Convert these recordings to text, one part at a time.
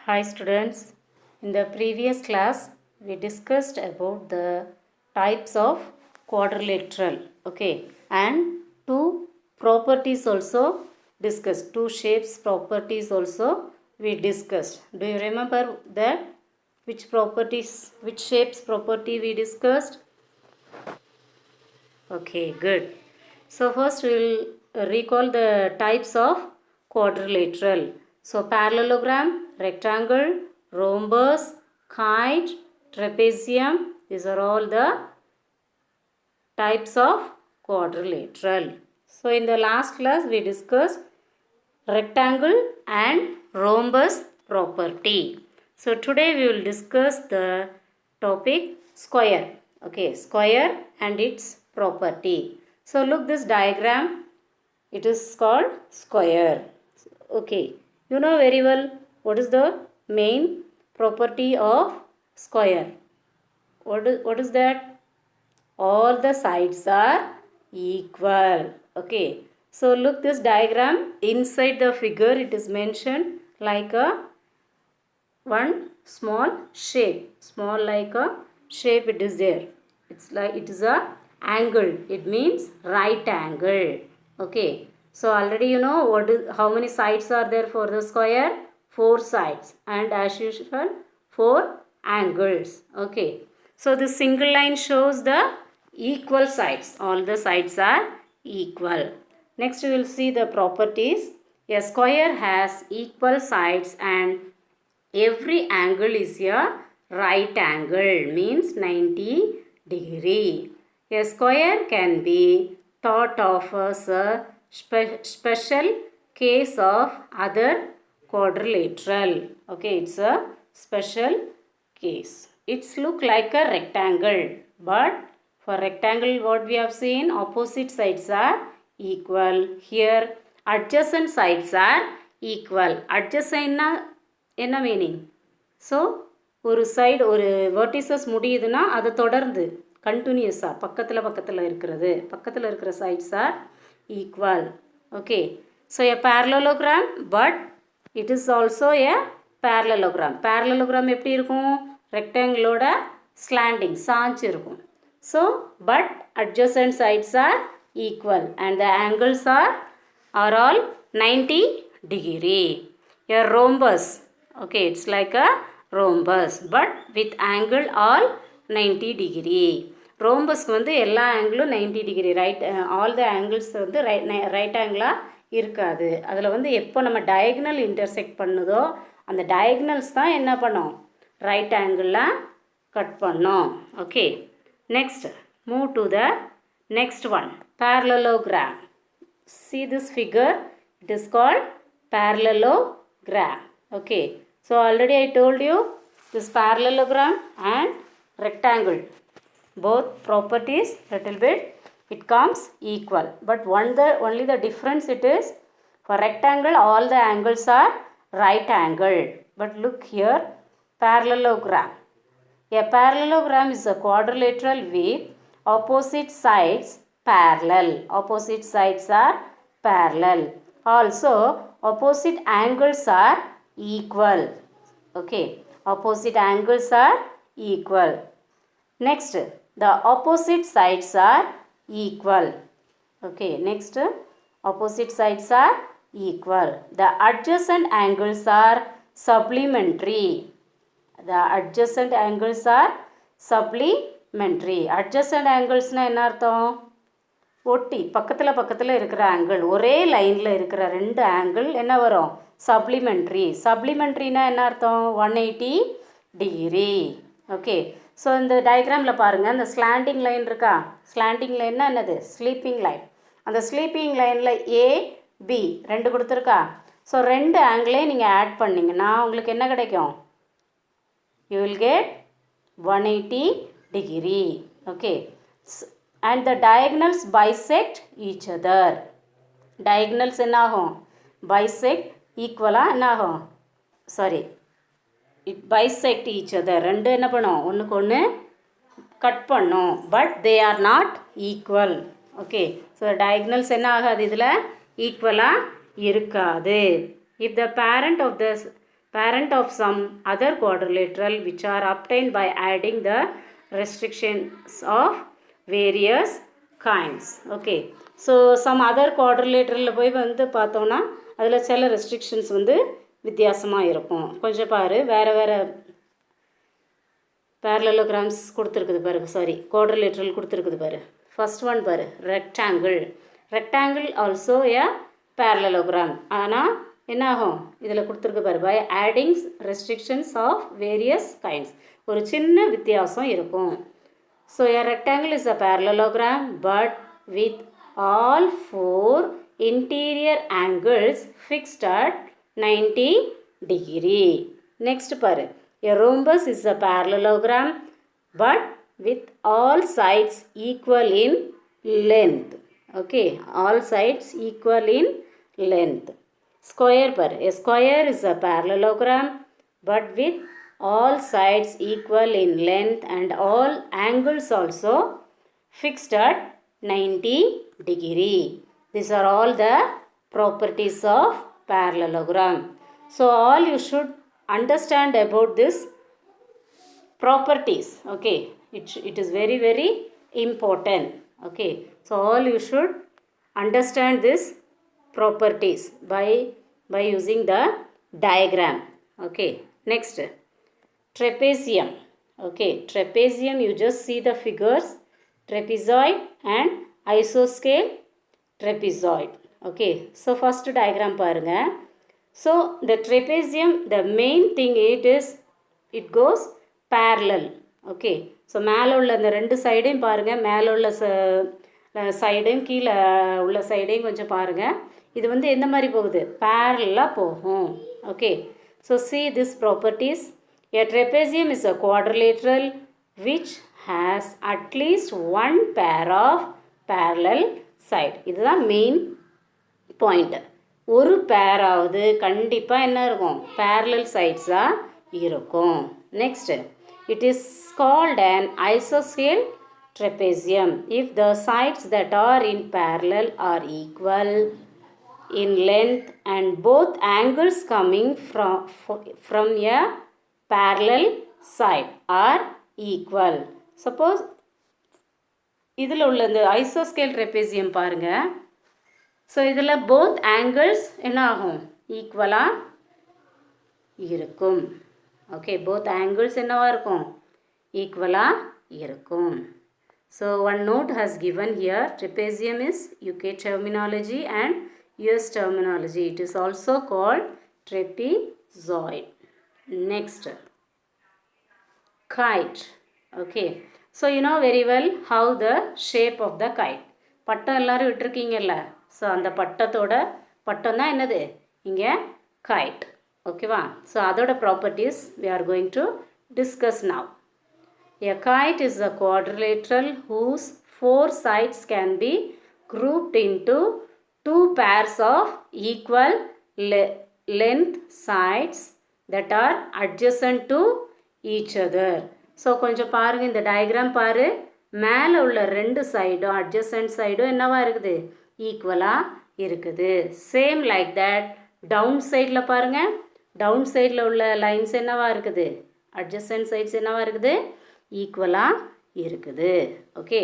Hi students, in the previous class we discussed about the types of quadrilateral, okay, and two properties also discussed, two shapes properties also we discussed. Do you remember that? Which properties, which shapes property we discussed? Okay, good. So first we will recall the types of quadrilateral. So parallelogram, rectangle, rhombus, kite, trapezium, these are all the types of quadrilateral. So in the last class we discussed rectangle and rhombus property. So today we will discuss the topic square. Okay, square and its property. So look this diagram. It is called square. Okay, you know very well what is the main property of square. What is that? All the sides are equal. Okay, so look this diagram. Inside the figure it is mentioned like a one small shape, small like a shape it is there. It's like it is a angle, it means right angle. Okay, so already you know what is, how many sides are there for the square? 4 sides, and as usual 4 angles. Okay, so the single line shows the equal sides, all the sides are equal. Next we will see the properties. A square has equal sides and every angle is a right angle, means 90 degree. A square can be thought of as a special case of other quadrilateral. Okay, it's a special case. It's look like a rectangle, but for rectangle what we have seen, opposite sides are equal. Here adjacent sides are equal. Adjacent என்ன meaning? So ஒரு side ஒரு vertices முடியுதுன்னா அதை தொடர்ந்து கண்டினியூஸாக பக்கத்தில் இருக்கிற sides are equal. Okay, so a parallelogram, but it is also a parallelogram. Parallelogram எப்படி இருக்கும்? ரெக்டாங்கிளோட ஸ்லாண்டிங் சாஞ்சு இருக்கும். So but adjacent sides are equal and the angles are all 90 degree. A rhombus, okay, it's like a rhombus but with angle all 90 degree. Rhombus வந்து எல்லா ஆங்கிளும் 90 degree, right, all the angles வந்து right ஆங்கிளாக இருக்காது. அதில் வந்து எப்போ நம்ம diagonal intersect பண்ணுதோ அந்த டயக்னல்ஸ் தான் என்ன பண்ணோம்? ரைட் ஆங்கிளில் கட் பண்ணோம். Okay, next move to the next one, parallelogram. See this figure, it is called parallelogram. Okay, so already I told you this parallelogram and rectangle, both properties little bit it comes equal, but only the difference it is, for rectangle all the angles are right angle, but look here, parallelogram. A parallelogram is a quadrilateral with opposite sides parallel. Opposite sides are parallel. Also opposite angles are equal. Okay, opposite angles are equal. Next, the opposite sides are equal. Okay, next, opposite sides are equal. The adjacent angles are supplementary. The adjacent angles are supplementary. Adjacent angles na என்ன அர்த்தம்? ஒட்டி பக்கத்தில் இருக்கிற angle, ஒரே லைனில் இருக்கிற ரெண்டு angle என்ன வரும்? சப்ளிமெண்ட்ரி. சப்ளிமெண்ட்ரினா என்ன அர்த்தம்? 180 டிகிரி. ஓகே, ஸோ இந்த டயக்ராமில் பாருங்கள், இந்த ஸ்லாண்டிங் லைன் இருக்கா? ஸ்லாண்டிங் லைன்னா என்னது? Sleeping line. அந்த ஸ்லீப்பிங் லைனில் ஏ பி ரெண்டு கொடுத்துருக்கா? ஸோ ரெண்டு ஆங்கிளையும் நீங்கள் ஆட் பண்ணிங்கன்னா உங்களுக்கு என்ன கிடைக்கும்? You will get 180 degree. Okay, and the diagonals bisect each other. Diagonals என்ன ஆகும்? Bisect ஈக்குவலாக என்ன ஆகும்? Sorry, it bisect each other. ரெண்டு என்ன பண்ணும்? ஒன்றுக்கு ஒன்று கட் பண்ணும், but they are not equal. Okay, so diagonals என்ன ஆகாது? இதில் ஈக்குவலாக இருக்காது. If the parent of the parent of some other quadrilateral which are obtained by adding the restrictions of various kinds. Okay, so some other quadrilateral போய் வந்து பார்த்தோன்னா அதில் சில ரெஸ்ட்ரிக்ஷன்ஸ் வந்து வித்தியாசமாக இருக்கும். கொஞ்சம் பாரு, வேறு வேறு parallelograms கொடுத்துருக்குது பாரு, சாரி quadrilateral கொடுத்துருக்குது பாரு. ஃபர்ஸ்ட் ஒன் பாரு, rectangle. Rectangle also a parallelogram. ஆனால் என்ன ஆகும், இதில் கொடுத்துருக்கு பாரு, by adding restrictions of various kinds, ஒரு சின்ன வித்தியாசம் இருக்கும். So a rectangle is a parallelogram but with all four interior angles fixed at 90 degree. Next பாரு, a rhombus is a parallelogram but with all sides equal in length. Okay, all sides equal in length. Square par, a square is a parallelogram but with all sides equal in length and all angles also fixed at 90 degree. These are all the properties of parallelogram. So all you should understand about this properties. Okay, it is very very important. Okay, so all you should understand this properties by using the diagram. Okay, next trapezium. Okay, trapezium, you just see the figures, trapezoid and isoscale trapezoid. Okay, so first diagram பாருங்க. So the trapezium, the main thing it goes parallel. Okay, so மேலே உள்ள அந்த ரெண்டு சைடையும் பாருங்கள், மேலே உள்ள சைடையும் கீழே உள்ள சைடையும் கொஞ்சம் பாருங்கள். இது வந்து எந்த மாதிரி போகுது, parallel போகும். Okay, so see this properties. A trapezium is a quadrilateral which has at least one pair of parallel side. இதுதான் மெயின் பாயிண்ட். ஒரு பேராவது கண்டிப்பாக என்ன இருக்கும், parallel sides-ஆக இருக்கும். Next, it is called an isoscale trapezium if the sides that are in parallel are equal in length and both angles coming from a parallel side are equal. Suppose இதில் உள்ள இந்த isoscale trapezium பாருங்கள். So இதில் both angles என்ன ஆகும், ஈக்குவலாக இருக்கும். Okay, both angles என்னவாக இருக்கும், ஈக்குவலாக இருக்கும். So one note has given here, trapezium is UK terminology and US terminology. It is also called trapezoid. Next, kite. Okay, so you know very well how the shape of the kite. பட்டம் எல்லோரும் விட்டுருக்கீங்கல்ல, so அந்த பட்டம் தான் என்னது இங்கே guide. ஓகேவா, so அதோட properties we are going to discuss now. A kite is a quadrilateral whose four sides can be grouped into two pairs of equal length sides that are adjacent to each other. So கொஞ்சம் பாருங்கள், இந்த diagram பாரு, மேலே உள்ள ரெண்டு சைடும் adjacent சைடும் என்னவா இருக்குது, ஈக்குவலாக இருக்குது. சேம் லைக் தட் டவுன் சைடில் பாருங்கள், டவுன் சைடில் உள்ள லைன்ஸ் என்னவா இருக்குது, அட்ஜசன்ட் சைட்ஸ் என்னவா இருக்குது, ஈக்குவலாக இருக்குது. Okay,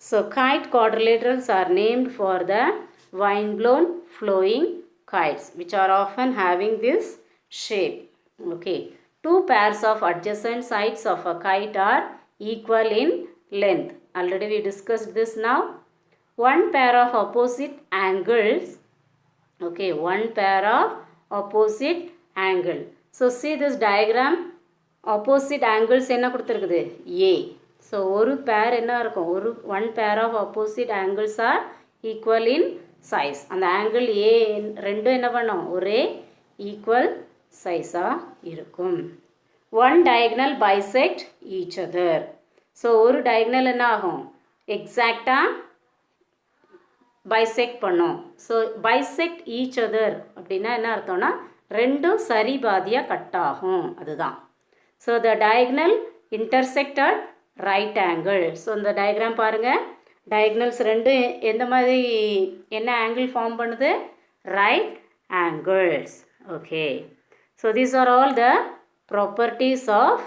so guide quadrilaterals are named for the wind blown flowing kites which are often having this shape. Okay, two pairs of adjacent sides of a kite are equal in length. Already we discussed this. Now one pair of opposite angles. Okay, one pair of opposite angle. So see this diagram, opposite angles என்ன கொடுத்துருக்குது, A. So ஒரு pair என்ன இருக்கும், one pair of opposite angles are equal in size. அந்த angle A ரெண்டும் என்ன பண்ணும், ஒரே equal size-ஆக இருக்கும். One diagonal bisect each other. So ஒரு diagonal என்ன ஆகும், எக்ஸாக்டாக பைசெக்ட் பண்ணோம். ஸோ பைசெக்ட் ஈச் அதர் அப்படின்னா என்ன அர்த்தம்னா, ரெண்டும் சரி பாதியாக கட் ஆகும், அதுதான். So the diagonal intersected right angle. So இந்த டயக்ராம் பாருங்கள், டயக்னல்ஸ் ரெண்டும் எந்த மாதிரி என்ன ஆங்கிள் ஃபார்ம் பண்ணுது, right angles. Okay, So these are all the properties of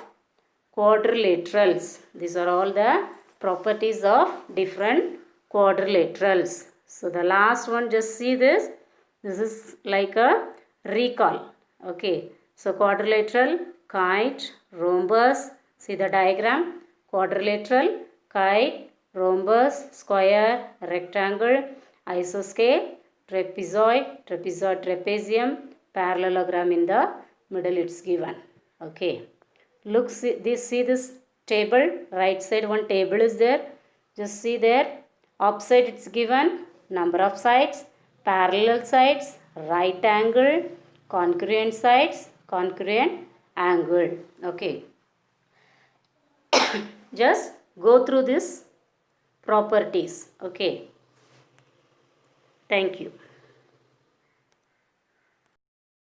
quadrilaterals. These are all the properties of different quadrilaterals. So the last one, just see this. This is like a recall. Okay. So quadrilateral, kite, rhombus. See the diagram. Quadrilateral, kite, rhombus, square, rectangle, isoscale, trapezoid, trapezium, parallelogram in the middle it's given. Okay. Look, see this table. Right side one table is there. Just see there. Upside it's given. Number of sides, parallel sides, right angle, congruent sides, congruent angle. Okay. Just go through this properties. Okay. Thank you.